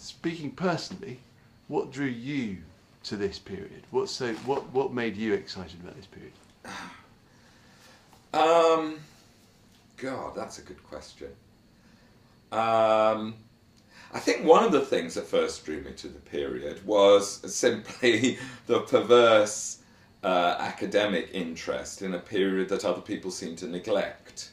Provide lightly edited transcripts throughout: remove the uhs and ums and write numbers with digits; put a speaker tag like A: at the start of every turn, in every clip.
A: speaking personally, what drew you to this period? What made you excited about this period?
B: God, that's a good question. I think one of the things that first drew me to the period was simply the perverse academic interest in a period that other people seem to neglect.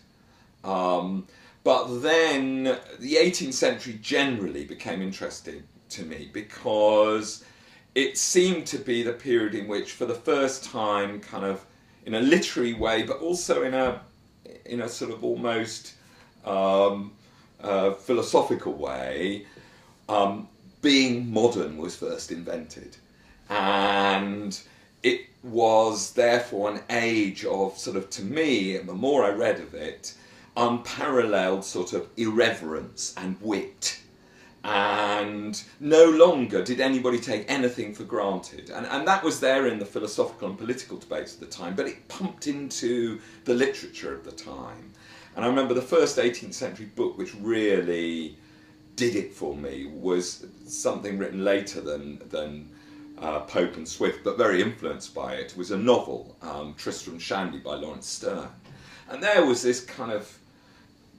B: But then the 18th century generally became interesting to me because it seemed to be the period in which, for the first time, kind of in a literary way, but also in a sort of almost philosophical way, being modern was first invented. And it was therefore an age of sort of, to me, the more I read of it, unparalleled sort of irreverence and wit. And no longer did anybody take anything for granted. And that was there in the philosophical and political debates of the time, but it pumped into the literature of the time. And I remember the first 18th century book which really did it for me was something written later than Pope and Swift, but very influenced by it. It was a novel, Tristram Shandy by Lawrence Sterne. And there was this kind of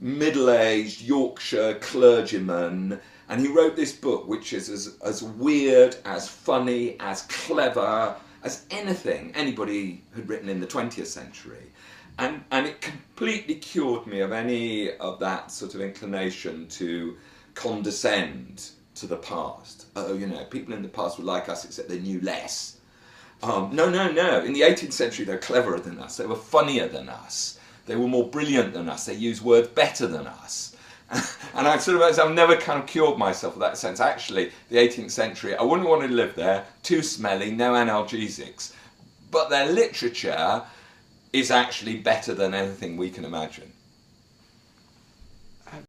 B: middle-aged Yorkshire clergyman, and he wrote this book which is as weird, as funny, as clever as anything anybody had written in the 20th century. And it completely cured me of any of that sort of inclination to condescend to the past. Oh, you know, people in the past were like us except they knew less. No. In the 18th century they're cleverer than us, they were funnier than us, they were more brilliant than us, they used words better than us. And I've never kind of cured myself of that sense. Actually, the 18th century, I wouldn't want to live there, too smelly, no analgesics. But their literature is actually better than anything we can imagine.